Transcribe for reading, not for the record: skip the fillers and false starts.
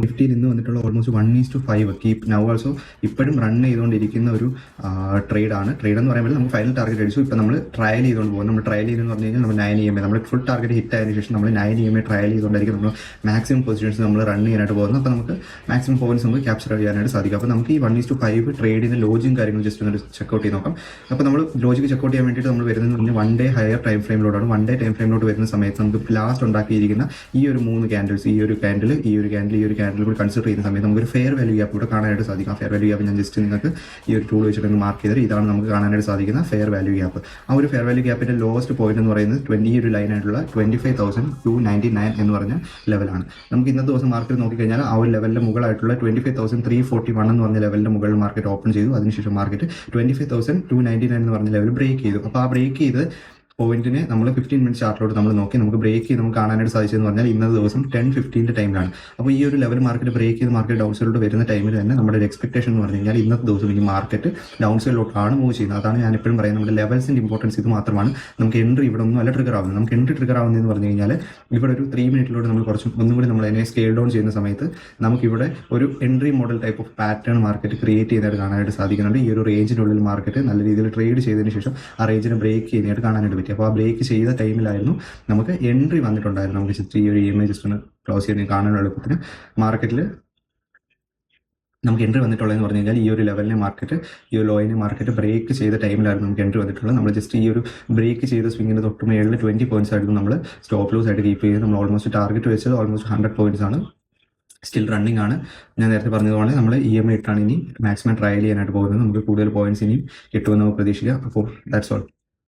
നിഫ്റ്റിയിൽ ഇന്ന് വന്നിട്ടുള്ള almost 1:5 keep now also ഇപ്പോഴും റൺ ചെയ്തുകൊണ്ടിരിക്കുന്ന ഒരു ട്രേഡാണ്. ട്രേഡ് എന്ന് പറയുമ്പോൾ നമുക്ക് ഫൈനൽ ടാർഗറ്റ് അടിച്ചു. ഇപ്പോൾ നമ്മൾ ട്രയൽ ചെയ്തുകൊണ്ട് പോകും. നമ്മൾ ട്രയൽ ചെയ്തെന്ന് പറഞ്ഞു കഴിഞ്ഞാൽ നമ്മൾ 9 EMA നമ്മൾ ഫുൾ ടാർഗറ്റ് ഹിറ്റ് ആയതിനു ശേഷം നമ്മൾ 9 EMA ട്രയൽ ചെയ്തുകൊണ്ടായിരിക്കും നമ്മൾ മാക്സിമം പൊസിഷൻസ് നമ്മൾ റൺ ചെയ്യാനായിട്ട് പോകുന്നത്. അപ്പോൾ നമുക്ക് മാക്സിമം പോയിന്റ്സ് നമുക്ക് ക്യാപ്ചർ ചെയ്യാനായിട്ട് സാധിക്കും. അപ്പോൾ നമുക്ക് ഈ 1:5 ട്രേഡിൻ്റെ ലോജിക്കും കാര്യങ്ങളും ജസ്റ്റ് ഒന്ന് ചെക്കൗട്ട് ചെയ്ത് നോക്കാം. അപ്പോൾ നമ്മൾ ലോജിക്ക് ചെക്കൗട്ട് ചെയ്യാൻ വേണ്ടിയിട്ട് നമ്മൾ വരുന്നത് പറഞ്ഞാൽ 1 ഡേ ഹയർ ടൈം ഫ്രെയിമിലോട്ടാണ്. 1 ഡേ ടൈം ഫ്രെയിമിലോട്ട് വരുന്ന സമയത്ത് നമുക്ക് ലാസ്റ്റ് ഉണ്ടാക്കിയിരിക്കുന്ന ഈ ഒരു 3 ക്യാൻഡിൽസ്, ഈ ഒരു ക്യാൻഡിൽ, ഈ ഒരു ക്യാൻഡിൽ, ഈ ഒരു ക്യാൻഡിൽ കൂടി കൺസിഡർ ചെയ്യുന്ന സമയത്ത് നമുക്ക് ഒരു ഫെയർ വാല്യൂ ഗ്യാപ്പ് ഇവിടെ കാണാനായിട്ട് സാധിക്കും. ആ ഫെയർ വാല്യൂ ഗ്യാപ്പ് ഞാൻ ജസ്റ്റ് നിങ്ങൾക്ക് ഈ ഒരു ടൂൾ വെച്ചിട്ട് മാർക്ക് ചെയ്തിട്ട് ഇതാണ് നമുക്ക് കാണാനായിട്ട് സാധിക്കുന്ന ഫെയർ വാല്യൂ ഗ്യാപ്പ്. ആ ഒരു ഫെയർ വാല്യൂ ഗ്യാപ്പിന്റെ ലോവസ്റ്റ് പോയിന്റ് എന്ന് പറയുന്നത് ഈ ഒരു ലൈനായിട്ടുള്ള 25,299 എന്ന് പറഞ്ഞ ലെവലാണ്. നമുക്ക് ഇന്നത്തെ ദിവസം മാർക്കറ്റ് നോക്കിക്കഴിഞ്ഞാൽ ആ ഒരു ലെവലിന്റെ മുകളായിട്ടുള്ള 25,341 എന്ന് പറഞ്ഞ ലെവലിന്റെ മുകളിൽ മാർക്കറ്റ് ഓപ്പൺ ചെയ്തു. അതിനുശേഷം മാർക്കറ്റ് 25,299 എന്ന് പറഞ്ഞ ലെവൽ ബ്രേക്ക് ചെയ്തു. അപ്പോൾ ആ ബ്രേക്ക് ചെയ്ത് പോയിന്റിനെ നമ്മൾ 15 മിനിറ്റ് ചാർട്ടിലോട്ട് നമ്മൾ നോക്കി നമുക്ക് ബ്രേക്ക് ചെയ്ത് നമുക്ക് കാണാനായിട്ട് സാധിച്ചതെന്ന് പറഞ്ഞാൽ ഇന്നത്തെ ദിവസം 10:15 ടൈമിലാണ്. അപ്പോൾ ഈ ഒരു ലെവൽ മാർക്കറ്റ് ബ്രേക്ക് ചെയ്ത് മാർക്കറ്റ് ഡൗൺ സൈഡിലോട്ട് വരുന്ന ടൈമിൽ തന്നെ നമ്മുടെ ഒരു എക്സ്പെക്ടേഷൻ എന്ന് പറഞ്ഞു കഴിഞ്ഞാൽ ഇന്നത്തെ ദിവസം ഈ മാർക്കറ്റ് ഡൗൺ സൈഡിലോട്ടാണ് മൂവ് ചെയ്യുന്നത്. അതാണ് ഞാൻ എപ്പോഴും പറയുന്നത്, നമ്മുടെ ലെവൽസിന്റെ ഇമ്പോർട്ടൻസ് ഇത് മാത്രമാണ്. നമുക്ക് എൻട്രി ഇവിടെ ഒന്നും അല്ല ട്രിഗർ ആവുന്നത്. നമുക്ക് എൻട്രി ട്രിഗർ ആവുന്നതെന്ന് പറഞ്ഞു കഴിഞ്ഞാൽ ഇവിടെ ഒരു 3 മിനിറ്റിലോട്ട് നമ്മൾ ഒന്നും കൂടി നമ്മൾ അതിനെ സ്കെയിൽ ഡൗൺ ചെയ്യുന്ന സമയത്ത് നമുക്കിവിടെ ഒരു entry model type of pattern market create ചെയ്യുന്നതായിട്ട് കാണാനായിട്ട് സാധിക്കുന്നുണ്ട്. ഈ ഒരു റേഞ്ചിനുള്ളിൽ മാർക്കറ്റ് നല്ല രീതിയിൽ ട്രേഡ് ചെയ്തതിന് ശേഷം ആ റേഞ്ചിനെ ബ്രേക്ക് ചെയ്യുന്നതായിട്ട് കാണാനായിട്ട് പറ്റി. അപ്പോൾ ആ ബ്രേക്ക് ചെയ്ത ടൈമിലായിരുന്നു നമുക്ക് എൻട്രി വന്നിട്ടുണ്ടായിരുന്നു. നമുക്ക് ജസ്റ്റ് ഈ ഒരു EMA ജസ്റ്റ് ഒന്ന് ക്ലോസ് ചെയ്യാൻ കാണാനുള്ള എളുപ്പത്തിന് മാർക്കറ്റിൽ നമുക്ക് എൻട്രി വന്നിട്ടുള്ളതെന്ന് പറഞ്ഞു കഴിഞ്ഞാൽ ഈ ഒരു ലെവലിനെ മാർക്കറ്റ്, ഈ ഒരു ലോയിനെ മാർക്കറ്റ് ബ്രേക്ക് ചെയ്ത ടൈമിലായിരുന്നു നമുക്ക് എൻട്രി വന്നിട്ടുള്ളത്. നമ്മൾ ജസ്റ്റ് ഈ ഒരു ബ്രേക്ക് ചെയ്ത സ്വിങ്ങിന് തൊട്ട് മേളിൽ 20 പോയിന്റ്സ് ആയിരുന്നു നമ്മൾ സ്റ്റോപ്പ് ലോസ് ആയിട്ട് കീപ്പ് ചെയ്ത് നമ്മൾ ഓൾമോസ്റ്റ് ടാർഗറ്റ് വെച്ചത് ഓൾമോസ്റ്റ് 100 പോയിന്റ്സ് ആണ്. സ്റ്റിൽ റണ്ണിങ് ആണ്. ഞാൻ നേരത്തെ പറഞ്ഞതുപോലെ നമ്മൾ EMA ഇട്ടാണ് ഇനി മാക്സിമം ട്രയൽ ചെയ്യാനായിട്ട് പോകുന്നത്. നമുക്ക് കൂടുതൽ പോയിന്റ്സ് ഇനിയും കിട്ടുമെന്ന് പ്രതീക്ഷിക്കുക. അപ്പോൾ ദാറ്റ്സ് ഓൾ.